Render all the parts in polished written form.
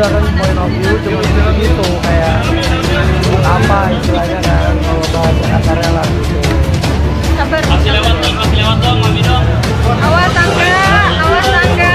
udah kan point of view cuma gitu kayak apa istilahnya kan kalau bahasa kasarnya lah gitu. Sabar. Masih lewat dong, mami dong. Awas tangga, awas tangga.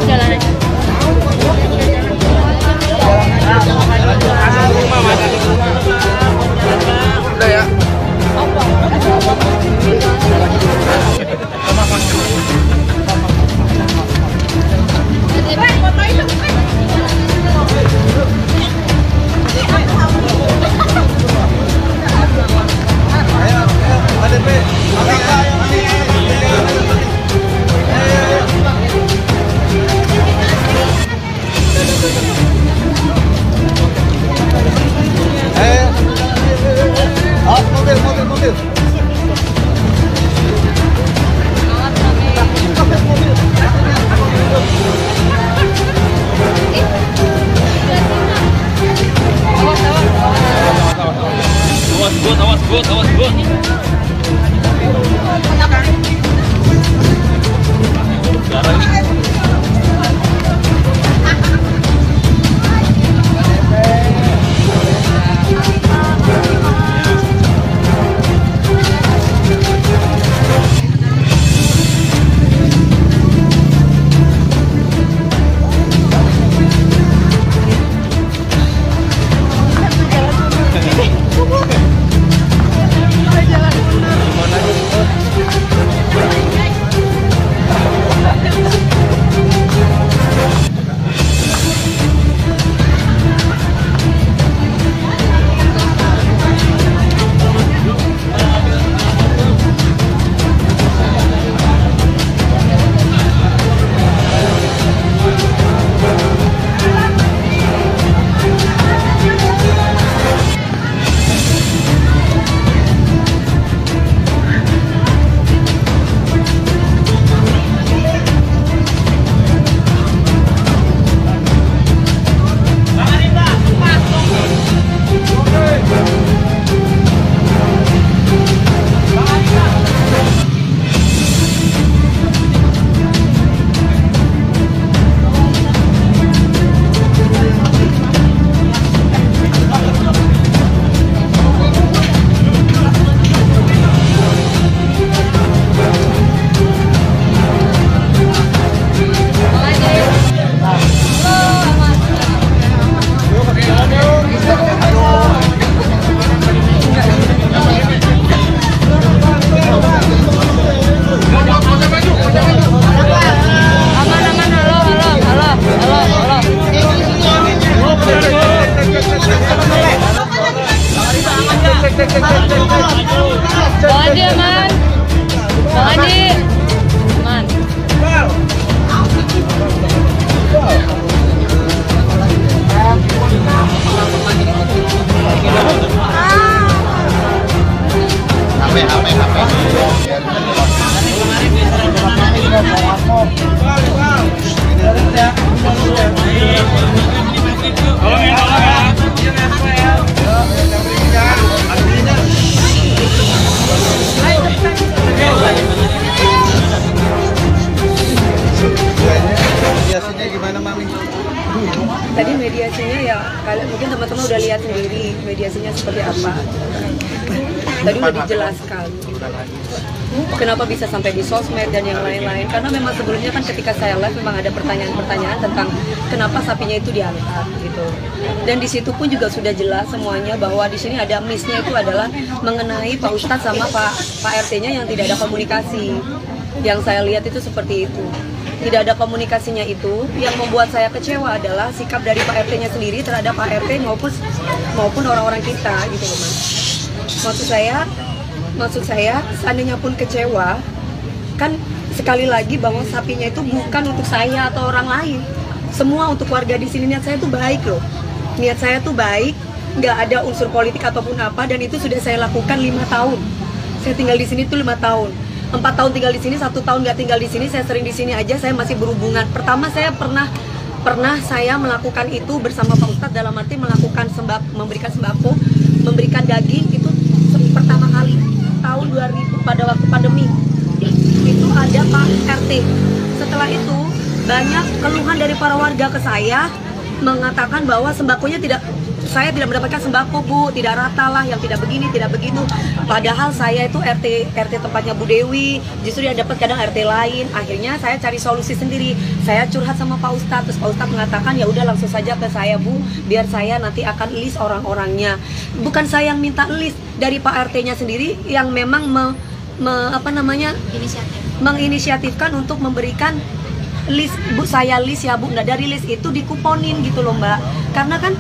Jalan aja. Udah ya. Mobil. Awas bot. Tadi mediasinya ya, mungkin teman-teman udah lihat sendiri mediasinya seperti apa. Tadi udah dijelaskan kenapa bisa sampai di sosmed dan yang lain-lain. Karena memang sebelumnya kan ketika saya live memang ada pertanyaan-pertanyaan tentang kenapa sapinya itu diangkat gitu. Dan di situ pun juga sudah jelas semuanya bahwa di sini ada miss-nya itu adalah mengenai Pak Ustadz sama Pak RT-nya yang tidak ada komunikasi. Yang saya lihat itu seperti itu. Tidak ada komunikasinya itu, yang membuat saya kecewa adalah sikap dari Pak RT-nya sendiri terhadap Pak RT maupun orang-orang kita gitu loh Mas. Maksud saya seandainya pun kecewa, kan sekali lagi bahwa sapinya itu bukan untuk saya atau orang lain. Semua untuk warga di sini. Niat saya tuh baik loh. Niat saya tuh baik, nggak ada unsur politik ataupun apa, dan itu sudah saya lakukan 5 tahun. Saya tinggal di sini tuh 5 tahun. 4 tahun tinggal di sini, 1 tahun nggak tinggal di sini, saya sering di sini aja, saya masih berhubungan. Pertama saya pernah saya melakukan itu bersama Pak Ustadz dalam arti melakukan memberikan sembako, memberikan daging itu pertama kali tahun 2000 pada waktu pandemi. Itu ada Pak RT. Setelah itu banyak keluhan dari para warga ke saya mengatakan bahwa sembakonya tidak saya tidak mendapatkan sembako Bu, tidak rata lah, yang tidak begini, tidak begitu. Padahal saya itu RT tempatnya Bu Dewi, justru yang dapat kadang RT lain. Akhirnya saya cari solusi sendiri. Saya curhat sama Pak Ustadz, terus Pak Ustadz mengatakan ya udah langsung saja ke saya Bu, biar saya nanti akan list orang-orangnya. Bukan saya yang minta list, dari Pak RT-nya sendiri yang memang menginisiatifkan untuk memberikan list. Bu, saya list ya Bu. Nah, dari list itu dikuponin gitu loh Mbak. Karena kan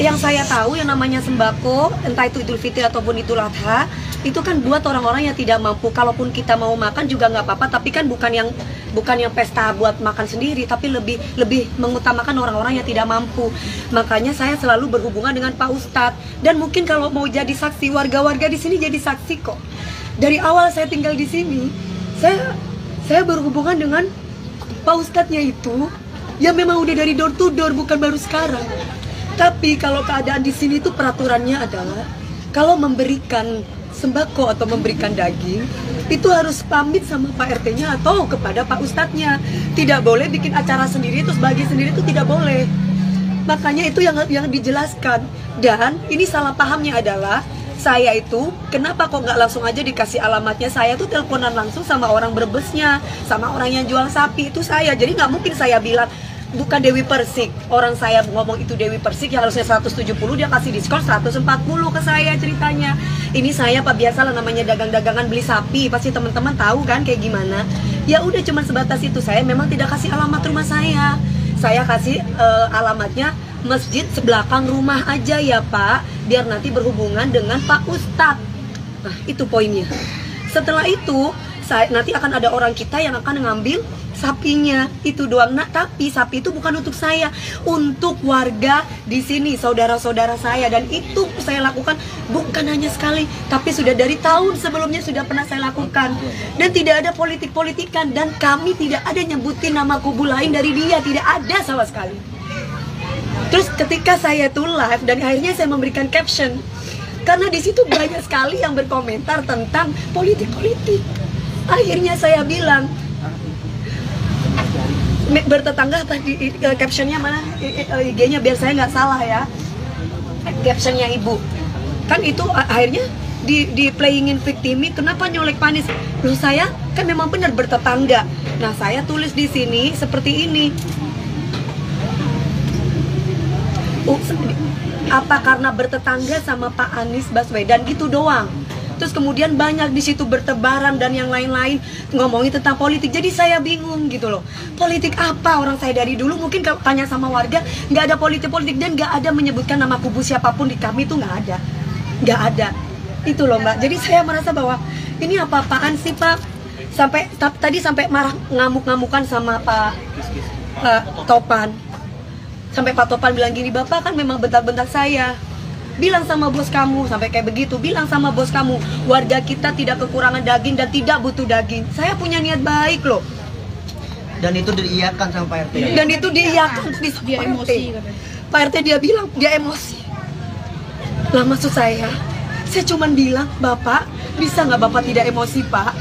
yang saya tahu yang namanya sembako, entah itu Idul Fitri ataupun Idul Adha, itu kan buat orang-orang yang tidak mampu. Kalaupun kita mau makan juga nggak apa-apa, tapi kan bukan yang pesta buat makan sendiri, tapi lebih mengutamakan orang-orang yang tidak mampu. Makanya saya selalu berhubungan dengan Pak Ustadz, dan mungkin kalau mau jadi saksi, warga-warga di sini jadi saksi kok. Dari awal saya tinggal di sini, saya berhubungan dengan Pak Ustadznya itu, ya memang udah dari door to door, bukan baru sekarang. Tapi kalau keadaan di sini tuh peraturannya adalah kalau memberikan sembako atau memberikan daging itu harus pamit sama Pak RT-nya atau kepada Pak Ustadznya. Tidak boleh bikin acara sendiri terus bagi sendiri, itu tidak boleh. Makanya itu yang dijelaskan. Dan ini salah pahamnya adalah saya itu kenapa kok nggak langsung aja dikasih alamatnya. Saya tuh teleponan langsung sama orang Brebesnya, sama orang yang jual sapi itu saya. Jadi nggak mungkin saya bilang bukan Dewi Persik, orang saya ngomong itu Dewi Persik yang harusnya 170, dia kasih diskon 140 ke saya ceritanya. Ini saya Pak, biasalah namanya dagang-dagangan beli sapi, pasti teman-teman tahu kan kayak gimana. Ya udah cuman sebatas itu, saya memang tidak kasih alamat rumah saya kasih alamatnya masjid sebelakang rumah aja ya Pak, biar nanti berhubungan dengan Pak Ustadz. Nah itu poinnya. Setelah itu nanti akan ada orang kita yang akan ngambil sapinya, itu doang. Nah, tapi sapi itu bukan untuk saya, untuk warga di sini, saudara-saudara saya. Dan itu saya lakukan bukan hanya sekali, tapi sudah dari tahun sebelumnya sudah pernah saya lakukan. Dan tidak ada politik-politikan, dan kami tidak ada nyebutin nama kubu lain dari dia, tidak ada sama sekali. Terus ketika saya tuh live dan akhirnya saya memberikan caption, karena di situ banyak sekali yang berkomentar tentang politik-politik. Akhirnya saya bilang, bertetangga tadi, captionnya mana, IG-nya biar saya nggak salah ya, captionnya ibu kan itu akhirnya di playingin victimi, kenapa nyolek panis. Loh saya kan memang benar bertetangga. Nah saya tulis di sini seperti ini, apa karena bertetangga sama Pak Anies Baswedan gitu doang. Terus kemudian banyak di situ bertebaran dan yang lain-lain ngomongin tentang politik. Jadi saya bingung gitu loh. Politik apa? Orang saya dari dulu mungkin kalau tanya sama warga nggak ada politik-politik, dan nggak ada menyebutkan nama kubu siapapun di kami, itu nggak ada. Itu loh Mbak. Jadi saya merasa bahwa ini apa-apaan sih Pak? Tadi sampai marah ngamuk-ngamukan sama Pak Topan. Sampai Pak Topan bilang gini, Bapak kan memang bentak-bentak saya. Bilang sama bos kamu, sampai kayak begitu. Bilang sama bos kamu, warga kita tidak kekurangan daging dan tidak butuh daging. Saya punya niat baik loh. Dan itu diiyakan sama Pak RT. Dan itu diiyakan dia emosi. Pak RT dia bilang dia emosi. Lah maksud saya cuman bilang, Bapak bisa nggak Bapak tidak emosi Pak?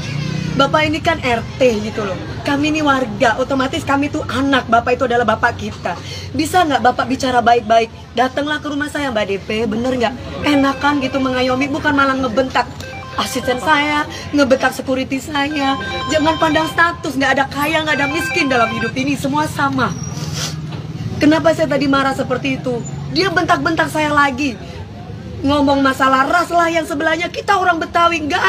Bapak ini kan RT gitu loh. Kami ini warga, otomatis kami tuh anak. Bapak itu adalah bapak kita. Bisa nggak Bapak bicara baik-baik? Datanglah ke rumah saya Mbak DP, bener nggak? Enakan gitu mengayomi, bukan malah ngebentak asisten saya, ngebentak security saya. Jangan pandang status, nggak ada kaya, nggak ada miskin dalam hidup ini, semua sama. Kenapa saya tadi marah seperti itu? Dia bentak-bentak saya lagi. Ngomong masalah ras lah yang sebelahnya, kita orang Betawi, nggak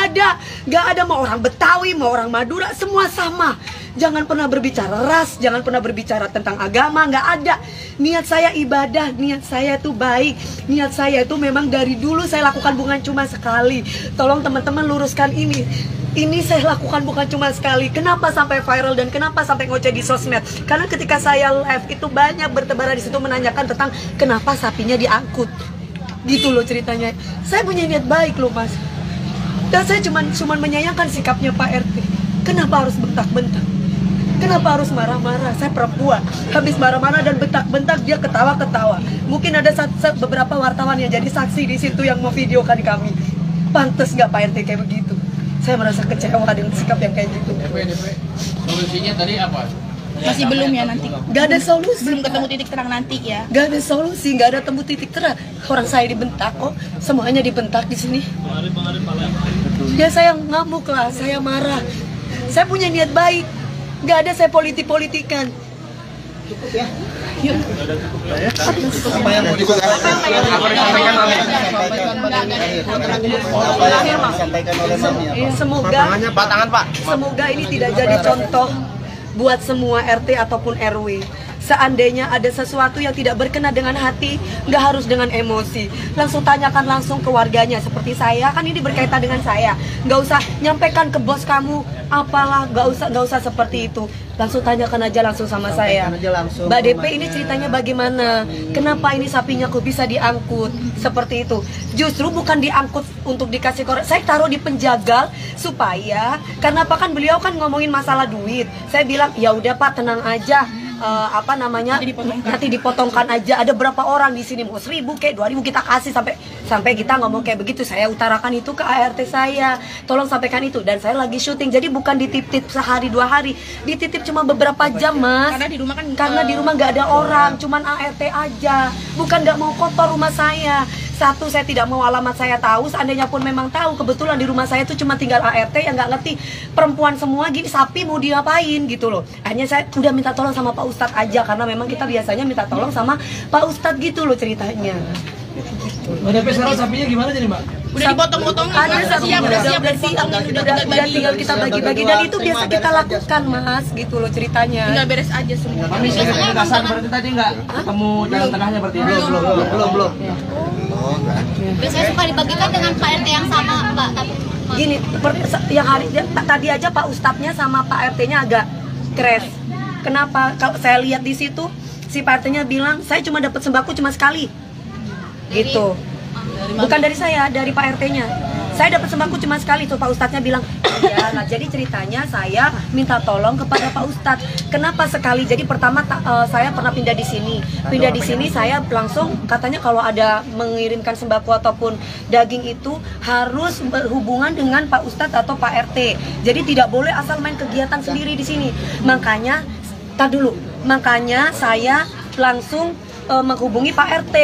ada mau orang Betawi, mau orang Madura, semua sama. Jangan pernah berbicara ras, jangan pernah berbicara tentang agama, nggak ada. Niat saya ibadah, niat saya itu baik, niat saya itu memang dari dulu saya lakukan, bukan cuma sekali. Tolong teman-teman luruskan ini. Ini saya lakukan bukan cuma sekali. Kenapa sampai viral dan kenapa sampai ngoceh di sosmed? Karena ketika saya live itu banyak bertebaran di situ menanyakan tentang kenapa sapinya diangkut. Gitu loh ceritanya. Saya punya niat baik loh Mas. Dan saya cuma menyayangkan sikapnya Pak RT. Kenapa harus bentak-bentak? Kenapa harus marah-marah? Saya perempuan. Habis marah-marah dan bentak-bentak dia ketawa-ketawa. Mungkin ada beberapa wartawan yang jadi saksi di situ yang mau videokan kami. Pantes nggak Pak RT kayak begitu? Saya merasa kecewa dengan sikap yang kayak gitu. DP, solusinya tadi apa? Masih belum ya nanti. Gak ada solusi. Belum ketemu titik terang nanti ya. Gak ada solusi, gak ada temu titik terang. Orang saya dibentak kok, semuanya dibentak di sini. Ya saya ngamuk lah, saya marah. Saya punya niat baik, gak ada saya politik-politikan. Cukup ya. Yuk. Apa yang mau disampaikan oleh Mami? Semoga semoga ini tidak jadi contoh buat semua RT ataupun RW. Seandainya ada sesuatu yang tidak berkenan dengan hati, nggak harus dengan emosi. Langsung tanyakan langsung ke warganya. Seperti saya, kan ini berkaitan dengan saya. Nggak usah nyampaikan ke bos kamu, apalah, nggak usah seperti itu. Langsung tanyakan aja langsung sama saya. Mbak DP ini ceritanya bagaimana? Kenapa ini sapinya kok bisa diangkut? Seperti itu. Justru bukan diangkut untuk dikasih korek. Saya taruh di penjagal supaya, karena apa kan beliau kan ngomongin masalah duit. Saya bilang, ya udah Pak, tenang aja. Nanti dipotongkan aja. Ada berapa orang di sini, mau 1000 kayak 2000 kita kasih, sampai kita ngomong kayak begitu. Saya utarakan itu ke ART saya, tolong sampaikan itu. Dan saya lagi syuting, jadi bukan dititip sehari 2 hari, dititip cuma beberapa jam Mas. Karena di rumah nggak ada orang, cuman ART aja. Bukan nggak mau kotor rumah saya. Satu, saya tidak mau alamat saya tahu. Seandainya pun memang tahu, kebetulan di rumah saya itu cuma tinggal ART yang nggak ngerti. Perempuan semua gini, sapi mau diapain gitu loh. Akhirnya saya udah minta tolong sama Pak Ustadz aja, karena memang kita biasanya minta tolong sama Pak Ustadz gitu loh ceritanya. Mbak DP sekarang sapinya gimana jadi Mbak? Udah dipotong-potong, Ada siap udah tinggal kita bagi-bagi, dan itu biasa kita lakukan Mas gitu loh ceritanya. Tinggal beres aja semua. Mami kesan berarti tadi nggak ketemu jalan tengahnya berarti? Belum. Biasanya suka dibagikan dengan Pak RT yang sama, Mbak. Gini, yang hari tadi aja Pak Ustadznya sama Pak RT-nya agak crash. Kenapa? Kalau saya lihat di situ, si Pak RT-nya bilang, saya cuma dapat sembako cuma sekali. Gitu. Bukan dari saya, dari Pak RT-nya. Saya dapat sembako cuma sekali, tuh Pak Ustadznya bilang, iya. Nah, jadi ceritanya saya minta tolong kepada Pak Ustadz. Kenapa sekali? Jadi pertama saya pernah pindah di sini. Pindah di sini saya langsung katanya kalau ada mengirimkan sembako ataupun daging itu harus berhubungan dengan Pak Ustadz atau Pak RT. Jadi tidak boleh asal main kegiatan sendiri di sini. Makanya makanya saya langsung menghubungi Pak RT.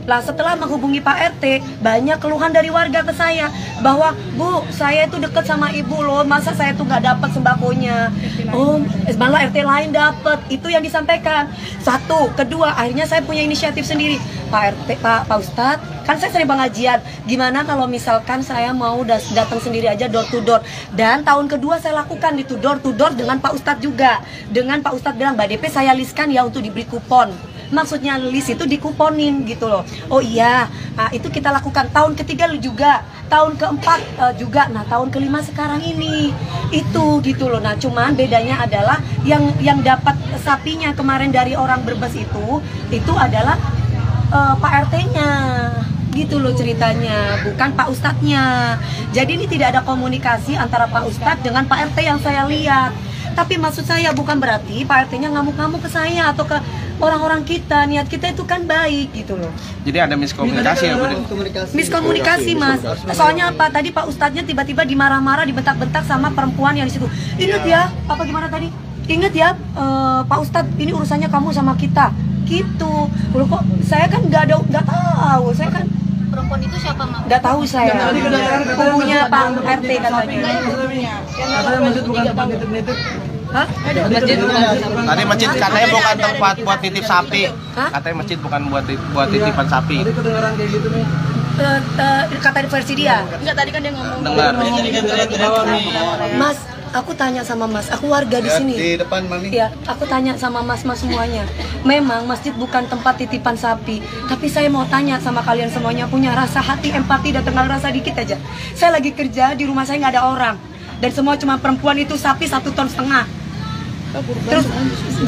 Lah setelah menghubungi Pak RT, banyak keluhan dari warga ke saya bahwa, Bu, saya itu deket sama ibu loh, masa saya tuh nggak dapat sembakonya? Oh, malah RT lain dapat. Itu yang disampaikan. Satu, kedua, akhirnya saya punya inisiatif sendiri. Pak RT, Pak Ustadz, kan saya sering pengajian. Gimana kalau misalkan saya mau datang sendiri aja door to door? Dan tahun kedua saya lakukan itu door to door dengan Pak Ustadz juga. Dengan Pak Ustadz bilang, Mbak DP saya listkan ya untuk diberi kupon. Maksudnya list itu dikuponin gitu loh. Oh iya, nah, itu kita lakukan. Tahun ketiga juga, tahun keempat juga. Nah, tahun kelima sekarang ini itu gitu loh. Nah, cuman bedanya adalah yang dapat sapinya kemarin dari orang Brebes itu adalah Pak RT-nya. Gitu loh ceritanya, bukan Pak Ustadznya. Jadi ini tidak ada komunikasi antara Pak Ustadz dengan Pak RT yang saya lihat. Tapi maksud saya bukan berarti Pak RT-nya ngamuk-ngamuk ke saya atau ke orang-orang kita. Niat kita itu kan baik gitu loh. Jadi ada miskomunikasi ya, Bu? Miskomunikasi, Mas. Soalnya apa? Tadi Pak Ustadznya tiba-tiba dimarah-marah, dibentak-bentak sama perempuan yang di situ. Ingat ya, apa gimana tadi? Ingat ya, Pak Ustadz, ini urusannya kamu sama kita. Gitu. Loh kok saya kan nggak tahu. Saya kan Perempuan itu siapa, Mak? nggak tahu saya. Kubunya Pak RT katanya. Katanya masjid bukan tempat nitip-nitip. Hah? Tadi masjid katanya bukan tempat buat titip sapi. Hah? Katanya masjid bukan buat titipan sapi. Tadi kedengaran kayak gitu nih. Kata versi dia. Enggak, tadi kan dia ngomong. Dengar. Mas, aku tanya sama Mas, aku warga di sini. Di depan Mami. Ya, aku tanya sama mas-mas semuanya. Memang masjid bukan tempat titipan sapi, tapi saya mau tanya sama kalian semuanya, punya rasa hati, empati, dan tenang rasa dikit aja. Saya lagi kerja di rumah saya nggak ada orang, dan semua cuma perempuan itu sapi 1,5 ton. Terus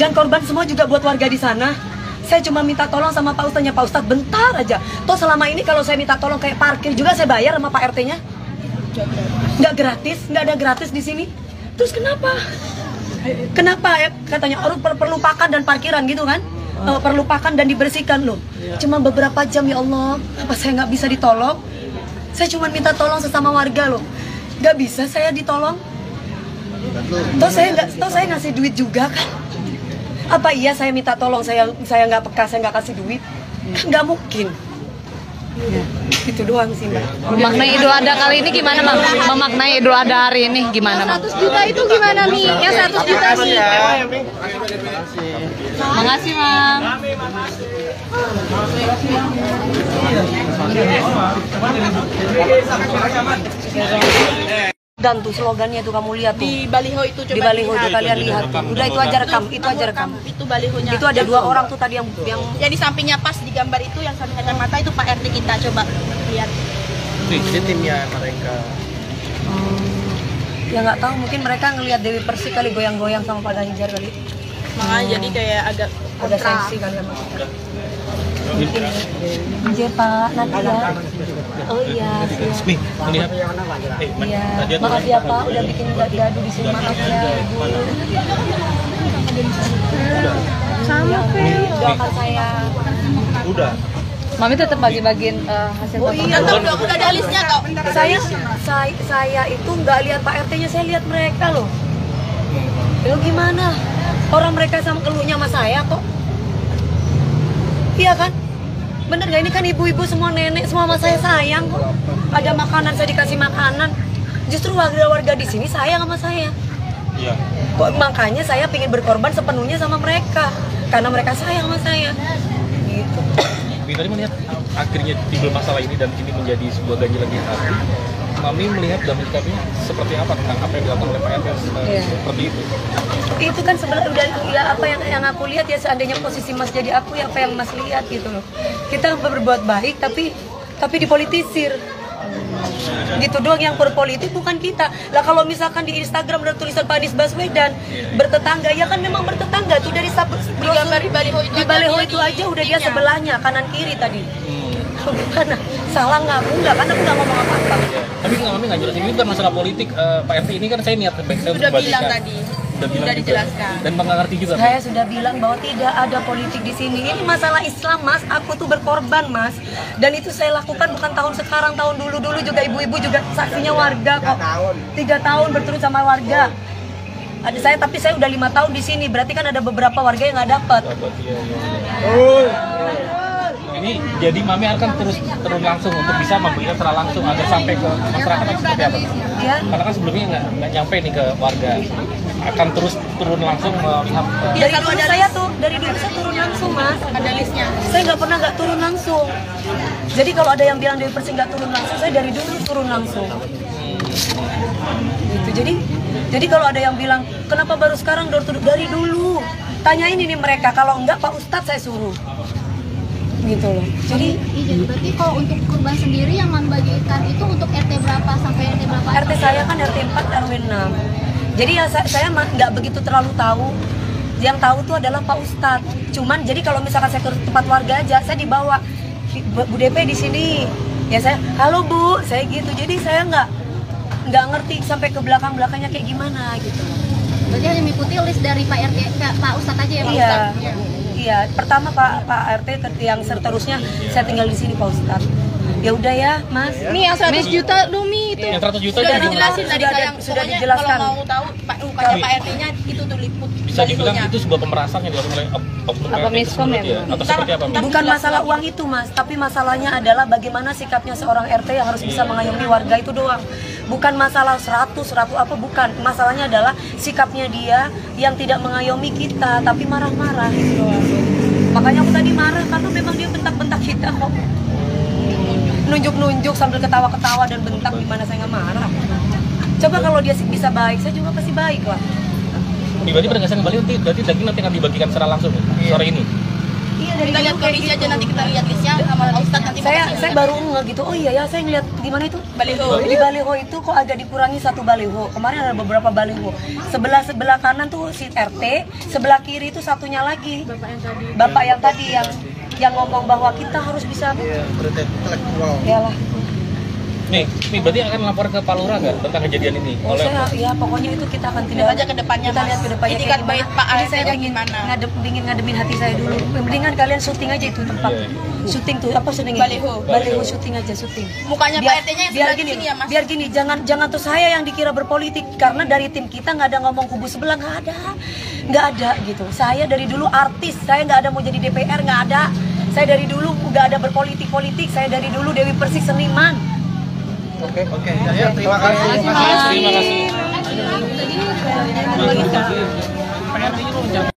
dan korban semua juga buat warga di sana. Saya cuma minta tolong sama Pak Ustadznya, Pak Ustadz bentar aja. Toh selama ini kalau saya minta tolong kayak parkir juga saya bayar sama Pak RT-nya. Nggak gratis, nggak ada gratis di sini. Terus kenapa? Kenapa ya? Katanya orang perlu pakan dan parkiran gitu kan? Perlu pakan dan dibersihkan loh. Cuma beberapa jam ya Allah, apa saya nggak bisa ditolong? Saya cuma minta tolong sesama warga loh. Nggak bisa saya ditolong. Toh saya ngasih duit juga kan? Apa iya saya minta tolong, saya nggak peka, saya nggak kasih duit? Nggak mungkin. Itu doang sih Mbak. Memaknai Idul Adha kali ini gimana Bang? Memaknai Idul Adha hari ini gimana Bang? 100 juta itu gimana nih? Yang 100 juta nih. Makasih Bang. Dan tuh slogannya tuh kamu lihat tuh. Di baliho itu coba Di baliho itu dilihat. kalian lihat tuh. Udah itu aja rekam, itu aja rekam. Itu balihonya. Itu ada 2 orang tuh tadi yang di sampingnya pas di gambar itu yang samping kacamata itu Pak RT kita, coba lihat. Ini timnya mereka. ya nggak tahu, mungkin mereka ngelihat Dewi Persik kali goyang-goyang sama Pak Ganjar kali. Makanya jadi kayak agak Ada sensi kali sama kita. Iya Pak, nanti ya. Oh iya, siap. Nih, melihat. Iya, maaf ya Pak, udah bikin gaduh di sini, maaf ya Ibu. Sama Fel. Doakan saya. Udah. Mami tetap bagi-bagiin hasil Oh iya, udah ada listnya kok. Saya itu nggak lihat Pak RT-nya, saya lihat mereka loh. Lo gimana? Orang mereka sama keluhnya sama saya kok. Iya kan? Bener gak? Ini kan ibu-ibu semua, nenek semua sama saya sayang kok. Ada makanan, saya dikasih makanan. Justru warga-warga di sini sayang sama saya. Iya. Makanya saya ingin berkorban sepenuhnya sama mereka, karena mereka sayang sama saya. Gitu. Mami tadi melihat akhirnya timbul masalah ini dan ini menjadi sebuah ganjilan di hati. Mami melihat dan menyikapinya seperti apa tentang apa yang dilakukan oleh Pak RT seperti itu? Itu kan sebenarnya udah ya apa yang aku lihat ya, seandainya posisi Mas jadi aku ya apa yang Mas lihat gitu loh. Kita berbuat baik tapi dipolitisir. Gitu doang, yang berpolitik bukan kita. Lah kalau misalkan di Instagram ada tulisan Pak Anies Baswedan bertetangga, ya kan memang bertetangga tuh dari di baliho itu aja udah dia sebelahnya kanan kiri tadi. Bukan, salah nggak? Enggak, kan aku nggak ngomong apa-apa. Tapi Mami nggak jelasin, ini bukan masalah politik. Pak RT ini kan saya niat baik, saya Udah untuk bilang membagikan. tadi. Udah bilang Udah juga. dijelaskan. Dan Bang nggak ngerti juga. Saya sudah bilang bahwa tidak ada politik di sini. Ini masalah Islam, Mas. Aku tuh berkorban, Mas. Dan itu saya lakukan bukan tahun sekarang, tahun dulu juga ibu-ibu juga saksinya warga kok. 3 tahun berturut sama warga. Ada saya, tapi saya udah 5 tahun di sini. Berarti kan ada beberapa warga yang nggak dapat. Ini jadi Mami akan terus turun langsung untuk bisa memberikan secara langsung agar sampai ke masyarakat atau seperti apa? Ya. Karena kan sebelumnya nggak nyampe nih ke warga. Akan terus turun langsung melihat. Dari dulu saya turun langsung, Mas. Ada listnya. Saya nggak pernah nggak turun langsung. Jadi kalau ada yang bilang Dewi Persik nggak turun langsung, saya dari dulu turun langsung. Gitu. Jadi kalau ada yang bilang kenapa baru sekarang dari dulu, tanyain ini mereka. Kalau enggak Pak Ustadz saya suruh. Gitu loh. Jadi berarti kalau untuk kurban sendiri yang membagikan itu untuk RT berapa sampai RT berapa? RT saya kan RT 4 RW 6. Jadi ya saya nggak begitu terlalu tahu. Yang tahu tuh adalah Pak Ustadz. Cuman jadi kalau misalkan saya ke tempat warga aja, saya dibawa Bu DP di sini. Ya saya, halo Bu, saya gitu. Jadi saya nggak ngerti sampai ke belakangnya kayak gimana gitu. Berarti hanya mengikuti list dari Pak RT, Pak Ustadz aja ya Pak Ustadz? Iya. Pertama Pak RT yang seterusnya saya tinggal di sini Pak Ustadz. Ya udah ya Mas. Nih yang 100 juta Dumi itu. Yang 100 juta sudah jadi dijelasin tadi sayang. sudah Pokoknya dijelaskan. Kalau mau tahu Pak RT-nya itu tuh liput. Bisa dibilang itu sebuah pemerasan yang dilakukan oleh oknum Apa RT miskom tersebut ya? Atau seperti apa? Bukan masalah uang itu Mas, tapi masalahnya adalah bagaimana sikapnya seorang RT yang harus bisa mengayomi warga itu doang. Bukan masalah 100 apa, bukan. Masalahnya adalah sikapnya dia yang tidak mengayomi kita, tapi marah-marah gitu doang. Makanya aku tadi marah karena memang dia bentak-bentak kita kok. Nunjuk-nunjuk sambil ketawa-ketawa dan bentak, gimana saya nggak marah. Coba kalau dia bisa baik, saya juga pasti baik lah. Berarti penegasan kembali berarti daging nanti akan dibagikan secara langsung sore ini. Iya, dari Kita lihat kondisi aja, nanti kita lihat listnya sama Pak Ustadz nanti. saya baru ngeh gitu. Oh iya ya, saya ngeliat di mana itu? Baliho. Di baliho itu kok agak dikurangi 1 baliho. Kemarin ada beberapa baliho. Sebelah kanan tuh si RT, sebelah kiri itu satunya lagi. Bapak yang tadi yang ngomong bahwa kita harus bisa. Iya, intelektual. Yalah. Nih berarti akan lapor ke Pak Lurah nggak tentang kejadian ini? Oh, ya pokoknya itu kita akan tidak aja ke depannya, kita Mas. lihat ke depannya Itikat kayak baik gimana. Pak Ini ART saya nya ingin gimana? ngademin hati saya dulu. Mendingan kalian syuting aja itu tempat. Syuting tuh apa syuting Baliho syuting aja syuting. Mukanya Pak RT-nya yang biar sebelah gini sini ya Mas. Biar gini, jangan tuh saya yang dikira berpolitik, karena dari tim kita nggak ada ngomong kubu sebelah, nggak ada. nggak ada gitu. Saya dari dulu artis, saya nggak ada mau jadi DPR, nggak ada. Saya dari dulu nggak ada berpolitik-politik, saya dari dulu Dewi Persik seniman. Oke. Ya, terima kasih. Terima kasih.